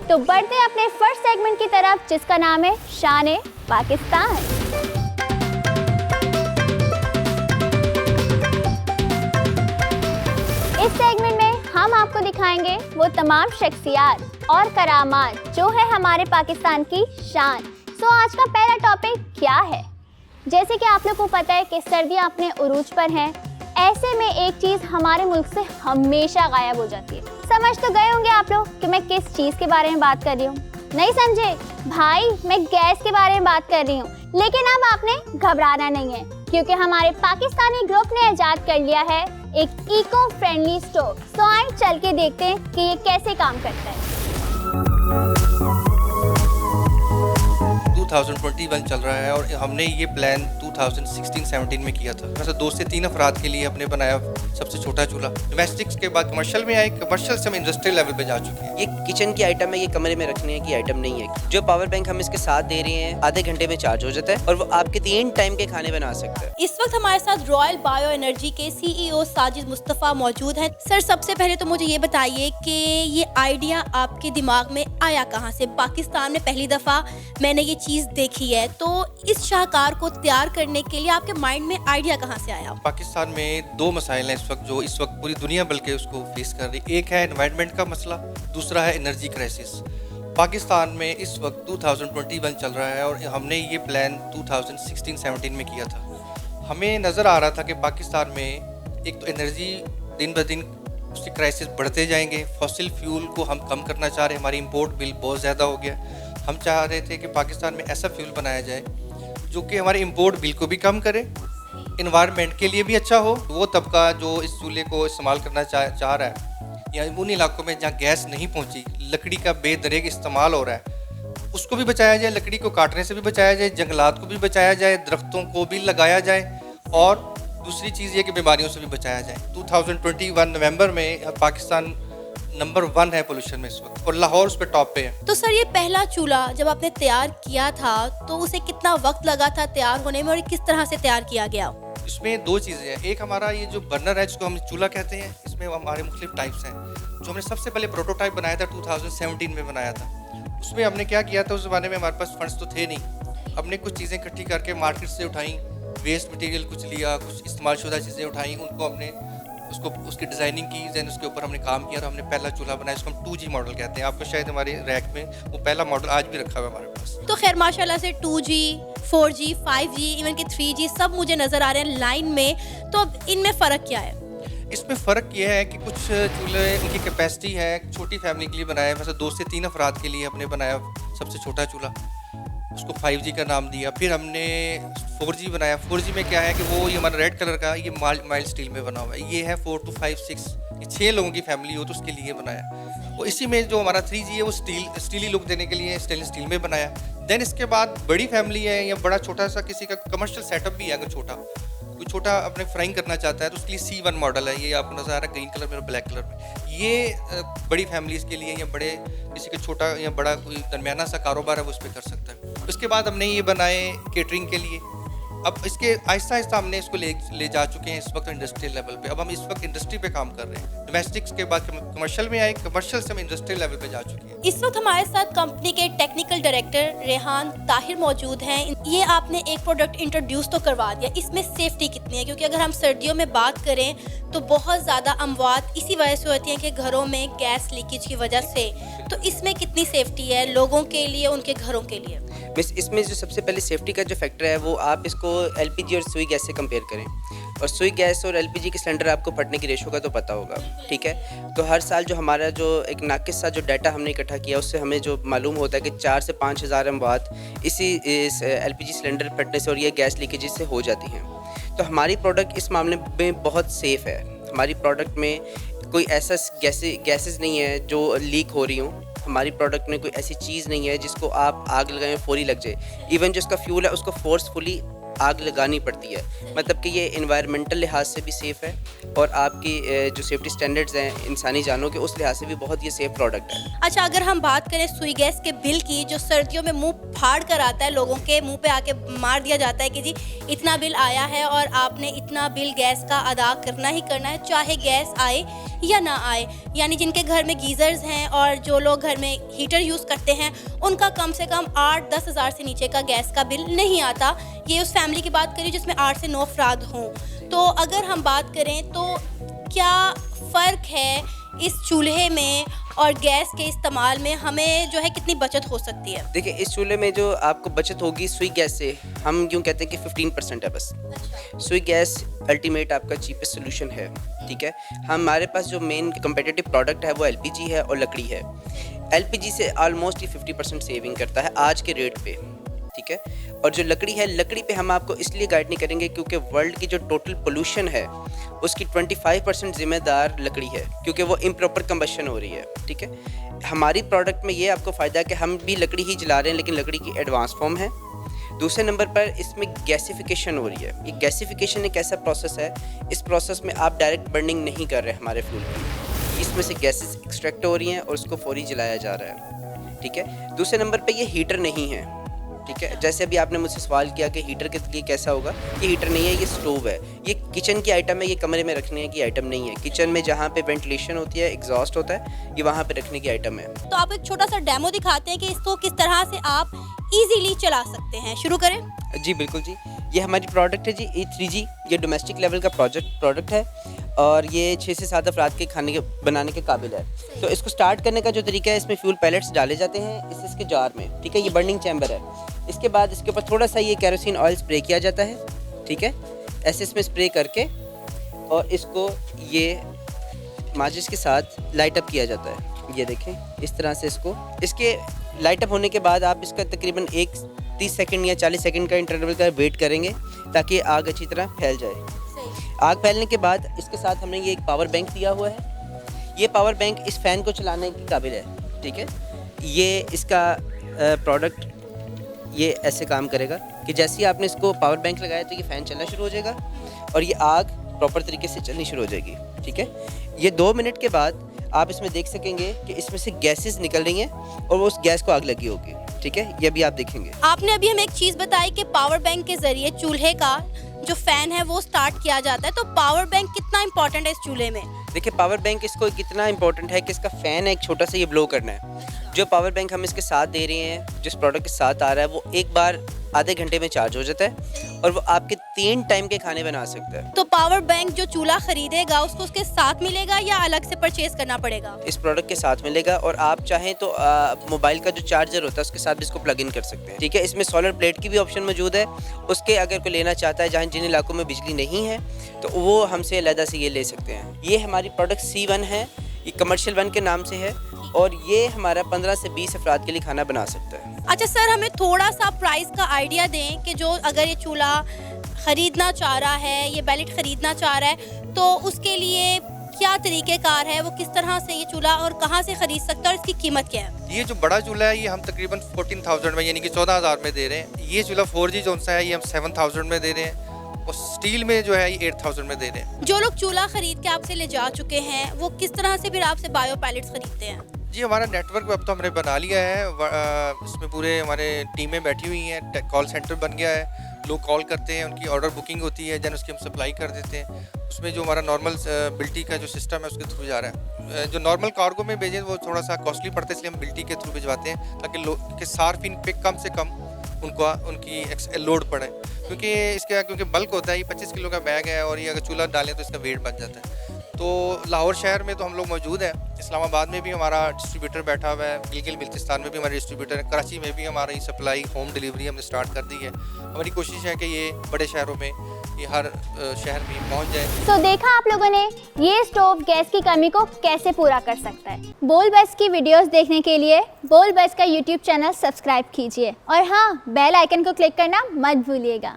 तो बढ़ते हैं अपने फर्स्ट सेगमेंट की तरफ जिसका नाम है शान-ए पाकिस्तान। इस सेगमेंट में हम आपको दिखाएंगे वो तमाम शख्सियात और करामात जो है हमारे पाकिस्तान की शान। सो आज का पहला टॉपिक क्या है? जैसे कि आप लोग को पता है कि सर्दियाँ अपने उरूज पर हैं, ऐसे में एक चीज़ हमारे मुल्क से हमेशा गायब हो जाती है। समझ तो गए होंगे आप लोग कि मैं किस चीज़ के बारे में बात कर रही हूँ। नहीं समझे भाई, मैं गैस के बारे में बात कर रही हूँ। लेकिन अब आपने घबराना नहीं है क्योंकि हमारे पाकिस्तानी ग्रुप ने इजाद कर लिया है एक इको फ्रेंडली स्टोव। सो आइए चल के देखते हैं कि ये कैसे काम करता है। 2021 चल रहा है और हमने ये प्लान 2016-17 में किया था। वैसे 2 से 3 अफराद के लिए हमने बनाया सबसे छोटा चूल्हा। डोमेस्टिक्स के बाद कमर्शियल में आए, कमर्शियल से हम इंडस्ट्रियल लेवल पे जा चुके हैं। ये किचन की आइटम है, ये कमरे में रखने की आइटम नहीं है। जो पावर बैंक हम इसके साथ दे रहे हैं आधे घंटे में चार्ज हो जाता है और वो आपके 3 टाइम के खाने बना सकते हैं। इस वक्त हमारे साथ रॉयल बायो एनर्जी के CEO साजिद मुस्तफ़ा मौजूद हैं। सर, सबसे पहले तो मुझे ये बताइए कि ये आइडिया आपके दिमाग में आया कहाँ से? पाकिस्तान में पहली दफ़ा मैंने ये चीज़ देखी है, तो इस शाहकार को तैयार करने के लिए आपके माइंड में आइडिया कहाँ से आया? पाकिस्तान में 2 मसाइल हैं इस वक्त पूरी दुनिया बल्कि उसको फेस कर रही है। एक है एनवायरनमेंट का मसला, दूसरा है एनर्जी क्राइसिस। पाकिस्तान में इस वक्त 2021 चल रहा है और हमने ये प्लान 2016-17 में किया था। हमें नज़र आ रहा था कि पाकिस्तान में एक तो एनर्जी दिन ब दिन उसकी क्राइसिस बढ़ते जाएंगे। फॉसिल फ्यूल को हम कम करना चाह रहे हैं, हमारी इंपोर्ट बिल बहुत ज़्यादा हो गया। हम चाह रहे थे कि पाकिस्तान में ऐसा फ्यूल बनाया जाए जो कि हमारे इंपोर्ट बिल को भी कम करे, इन्वायरमेंट के लिए भी अच्छा हो। वो तबका जो इस चूल्हे को इस्तेमाल करना चाह रहा है या उन इलाकों में जहाँ गैस नहीं पहुँची, लकड़ी का बेदरेग इस्तेमाल हो रहा है, उसको भी बचाया जाए, लकड़ी को काटने से भी बचाया जाए, जंगलात को भी बचाया जाए, दरख्तों को भी लगाया जाए और दूसरी चीज़ ये कि बीमारियों से भी बचाया जाए। 2021 नवंबर में पाकिस्तान नंबर 1 है पोल्यूशन में इस वक्त और लाहौर उस पर टॉप पे है। तो सर, ये पहला चूल्हा जब आपने तैयार किया था तो उसे कितना वक्त लगा था तैयार होने में और किस तरह से तैयार किया गया? इसमें 2 चीज़ें हैं। एक हमारा ये जो बर्नर है जिसको हम चूल्हा कहते हैं, इसमें हमारे मुख्तलिफ टाइप्स हैं। जो हमने सबसे पहले प्रोटोटाइप बनाया था 2017 में बनाया था, उसमें हमने क्या किया था, उस ज़माने में हमारे पास फंड्स तो थे नहीं। हमने कुछ चीज़ें इकट्ठी करके मार्केट से उठाई, वेस्ट मटेरियल कुछ लिया, कुछ इस्तेमाल शुदा चीज़ें उठाई, उनको हमने उसकी डिज़ाइनिंग की, दैन उसके ऊपर हमने काम किया और हमने पहला चूल्हा बनाया, इसको हम 2G मॉडल कहते हैं। आपको शायद हमारे रैक में वो पहला मॉडल आज भी रखा हुआ है हमारे पास। तो खैर माशाल्लाह से 2G, 4G, 5G, इवन कि 3G सब मुझे नज़र आ रहे हैं लाइन में। तो अब इनमें फ़र्क क्या है? इसमें फ़र्क ये है कि कुछ चूल्हे उनकी कैपेसिटी है, छोटी फैमिली के लिए बनाया है। वैसे 2 से 3 अफराद के लिए हमने बनाया सबसे छोटा चूल्हा, उसको 5G का नाम दिया। फिर हमने 4G बनाया। 4G में क्या है कि वो ये हमारा रेड कलर का ये माइल्ड स्टील में बना हुआ है। ये है 4 to 5, 6 ये 6 लोगों की फैमिली हो तो उसके लिए बनाया। वो इसी में जो हमारा 3G है वो स्टीली लुक देने के लिए स्टेनलेस स्टील में बनाया। देन इसके बाद बड़ी फैमिली है या बड़ा छोटा सा किसी का कमर्शियल सेटअप भी है, अगर कोई छोटा अपने फ्राइंग करना चाहता है तो उसके लिए C1 मॉडल है। ये आपको नज़र आ रहा है ग्रीन कलर में और ब्लैक कलर में। ये बड़ी फैमिलीज़ के लिए या बड़े किसी का छोटा या बड़ा कोई दरमियाना सा कारोबार है वो उस पर कर सकता है। उसके बाद हमने ये बनाए केटरिंग के लिए। अब इसके आहिस्ता आहिस्ता हमने इसको ले जा चुके हैं इस वक्त इंडस्ट्रियल लेवल पे। अब हम इस वक्त इंडस्ट्री पे काम कर रहे हैं। डोमेस्टिक्स के बाद कमर्शियल में आए, कमर्शियल से हम इंडस्ट्रियल लेवल पे जा चुके हैं। इस वक्त हमारे साथ कंपनी के टेक्निकल डायरेक्टर रेहान ताहिर मौजूद हैं। ये आपने एक प्रोडक्ट इंट्रोड्यूस तो करवा दिया, इसमें सेफ्टी कितनी है? क्योंकि अगर हम सर्दियों में बात करें तो बहुत ज़्यादा अमवात इसी वजह से होती हैं कि घरों में गैस लीकेज की वजह से। तो इसमें कितनी सेफ्टी है लोगों के लिए, उनके घरों के लिए? बस इसमें जो सबसे पहले सेफ्टी का जो फैक्टर है वो आप इसको LPG और सुई गैस से कंपेयर करें। और सुई गैस और LPG के सिलेंडर आपको फटने की रेशो का तो पता होगा, ठीक है? तो हर साल जो हमारा जो एक नाकिस सा जो डाटा हमने इकट्ठा किया उससे हमें जो मालूम होता है कि 4 से 5 हज़ार अमवात इस LPG सिलेंडर फटने से और ये गैस लीकेज से हो जाती हैं। तो हमारी प्रोडक्ट इस मामले में बहुत सेफ़ है। हमारी प्रोडक्ट में कोई ऐसा गैसेस नहीं है जो लीक हो रही हों। हमारी प्रोडक्ट में कोई ऐसी चीज़ नहीं है जिसको आप आग लगाएं फौरी लग जाए। इवन जो इसका फ्यूल है उसको फोर्सफुली आग लगानी पड़ती है। मतलब कि ये इन्वायरमेंटल लिहाज से भी सेफ़ है और आपकी जो सेफ्टी स्टैंडर्ड्स हैं इंसानी जानों के, उस लिहाज से भी बहुत ये सेफ़ प्रोडक्ट है। अच्छा, अगर हम बात करें सुई गैस के बिल की, जो सर्दियों में मुंह फाड़ कर आता है, लोगों के मुंह पे आके मार दिया जाता है कि जी इतना बिल आया है और आपने इतना बिल गैस का अदा करना ही करना है, चाहे गैस आए या ना आए। यानी जिनके घर में गीज़र्स हैं और जो लोग घर में हीटर यूज़ करते हैं, उनका कम से कम 8-10 हज़ार से नीचे का गैस का बिल नहीं आता। ये उस फैमिली की बात करें जिसमें 8 से 9 अफराद हों। तो अगर हम बात करें तो क्या फ़र्क है इस चूल्हे में और गैस के इस्तेमाल में, हमें जो है कितनी बचत हो सकती है? देखिए, इस चूल्हे में जो आपको बचत होगी सुई गैस से, हम यूँ कहते हैं कि 15% है बस। सुई गैस अल्टीमेट आपका चीपेस्ट सोल्यूशन है, ठीक है। हमारे पास जो मेन कम्पिटिटिव प्रोडक्ट है वो एलपीजी है और लकड़ी है। एलपीजी से ऑलमोस्ट ही 50% सेविंग करता है आज के रेट पे, ठीक है। और जो लकड़ी है, लकड़ी पे हम आपको इसलिए गाइड नहीं करेंगे क्योंकि वर्ल्ड की जो टोटल पोल्यूशन है उसकी 25% जिम्मेदार लकड़ी है, क्योंकि वो इम्प्रॉपर कंबशन हो रही है, ठीक है। हमारी प्रोडक्ट में ये आपको फ़ायदा है कि हम भी लकड़ी ही जला रहे हैं, लेकिन लकड़ी की एडवांस फॉर्म है। दूसरे नंबर पर इसमें गैसिफिकेशन हो रही है। ये गैसिफिकेशन एक ऐसा प्रोसेस है, इस प्रोसेस में आप डायरेक्ट बर्निंग नहीं कर रहे हमारे फ्यूल की, इसमें से गैसेस एक्सट्रैक्ट हो रही हैं और उसको फौरी जलाया जा रहा है, ठीक है। दूसरे नंबर पर ये हीटर नहीं है, ठीक है। जैसे अभी आपने मुझसे सवाल किया कि हीटर के लिए कैसा होगा, ये हीटर नहीं है, ये स्टोव है। ये किचन की आइटम है, ये कमरे में रखने की आइटम नहीं है। किचन में जहाँ पे वेंटिलेशन होती है, एग्जॉस्ट होता है, ये वहाँ पे रखने की आइटम है। तो आप एक छोटा सा डेमो दिखाते हैं कि इसको किस तरह से आप इजीली चला सकते हैं। शुरू करें। जी बिल्कुल जी, ये हमारी प्रोडक्ट है जी E3G। ये डोमेस्टिक लेवल का प्रोडक्ट है और ये 6 से 7 अफराद के खाने के बनाने के काबिल है। तो इसको स्टार्ट करने का जो तरीका है, इसमें फ्यूल पैलेट्स डाले जाते हैं इसके जार में, ठीक है। ये बर्निंग चैम्बर है। इसके बाद इसके ऊपर थोड़ा सा ये केरोसिन ऑयल स्प्रे किया जाता है, ठीक है। ऐसे इसमें स्प्रे करके और इसको ये माचिस के साथ लाइट अप किया जाता है। ये देखें, इस तरह से इसके लाइट अप होने के बाद आप इसका तकरीबन 30 सेकंड या 40 सेकंड का इंटरवल का वेट करेंगे ताकि आग अच्छी तरह फैल जाए। आग फैलने के बाद इसके साथ हमने ये एक पावर बैंक दिया हुआ है। ये पावर बैंक इस फ़ैन को चलाने के काबिल है, ठीक है। ये इसका प्रोडक्ट ये ऐसे काम करेगा कि जैसे ही आपने इसको पावर बैंक लगाया तो ये फ़ैन चलना शुरू हो जाएगा और ये आग प्रॉपर तरीके से चलनी शुरू हो जाएगी, ठीक है। ये 2 मिनट के बाद आप इसमें देख सकेंगे कि इसमें से गैसेस निकल रही हैं और वो उस गैस को आग लगी होगी, ठीक है। ये भी आप देखेंगे। आपने अभी हमें एक चीज़ बताई कि पावर बैंक के ज़रिए चूल्हे का जो फ़ैन है वो स्टार्ट किया जाता है। तो पावर बैंक कितना इंपॉर्टेंट है इस चूल्हे में? देखिए, पावर बैंक इसको कितना इंपॉर्टेंट है कि इसका फ़ैन है एक छोटा सा, ये ब्लो करना है। जो पावर बैंक हम इसके साथ दे रहे हैं, जिस प्रोडक्ट के साथ आ रहा है, वो एक बार आधे घंटे में चार्ज हो जाता है और वो आपके 3 टाइम के खाने बना सकता है। तो पावर बैंक जो चूल्हा खरीदेगा उसको उसके साथ मिलेगा या अलग से परचेज करना पड़ेगा? इस प्रोडक्ट के साथ मिलेगा और आप चाहें तो मोबाइल का जो चार्जर होता है उसके साथ भी इसको प्लग इन कर सकते हैं, ठीक है। इसमें सोलर प्लेट की भी ऑप्शन मौजूद है। उसके अगर कोई लेना चाहता है, जहाँ जिन इलाकों में बिजली नहीं है, तो वो हमसे अलहदा से ये ले सकते हैं। ये हमारी प्रोडक्ट C1 है, ये कमर्शियल 1 के नाम से है और ये हमारा 15 से 20 अफराद के लिए खाना बना सकता है। अच्छा सर, हमें थोड़ा सा प्राइस का आइडिया दें कि जो अगर ये चूल्हा ख़रीदना चाह रहा है, ये बैलेट ख़रीदना चाह रहा है, तो उसके लिए क्या तरीक़ेकार है, वो किस तरह से ये चूल्हा और कहाँ से ख़रीद सकता है और इसकी कीमत क्या है? ये जो बड़ा चूल्हा है ये हम तकरीबन 14,000 में, यानी कि 14,000 में दे रहे हैं। ये चूल्हा 4G जो सा है ये हम 7,000 में दे रहे हैं और स्टील में जो है ये 8,000 में दे रहे हैं। जो लोग चूल्हा ख़रीद के आपसे ले जा चुके हैं, वो किस तरह से फिर आपसे बायो पैलेट्स ख़रीदते हैं? जी, हमारा नेटवर्क अब तो हमने बना लिया है। इसमें पूरे हमारे टीमें बैठी हुई हैं, कॉल सेंटर बन गया है। लोग कॉल करते हैं, उनकी ऑर्डर बुकिंग होती है, देन उसकी हम सप्लाई कर देते हैं। उसमें जो हमारा नॉर्मल बिल्टी का जो सिस्टम है उसके थ्रू जा रहा है। जो नॉर्मल कार्गो में भेजें वो थोड़ा सा कॉस्टली पड़ता है, इसलिए हम बिल्टी के थ्रू भिजवाते हैं ताकि लोग के सार्फिन पे कम से कम उनकी लोड पड़े, क्योंकि बल्क होता है। ये 25 किलो का बैग है और ये अगर चूल्हा डालें तो इसका वेट बच जाता है। तो लाहौर शहर में तो हम लोग मौजूद हैं, इस्लामाबाद में भी हमारा डिस्ट्रीब्यूटर बैठा हुआ है, गिलगित बल्तिस्तान में भी हमारे डिस्ट्रीब्यूटर है, कराची में भी हमारी सप्लाई होम डिलीवरी हमने स्टार्ट कर दी है। हमारी कोशिश है कि ये बड़े शहरों में, ये हर शहर में पहुंच जाए। तो देखा आप लोगों ने, ये स्टोव गैस की कमी को कैसे पूरा कर सकता है। बोल बस की वीडियोस देखने के लिए बोल बस का यूट्यूब चैनल सब्सक्राइब कीजिए और हाँ, बेल आइकन को क्लिक करना मत भूलिएगा।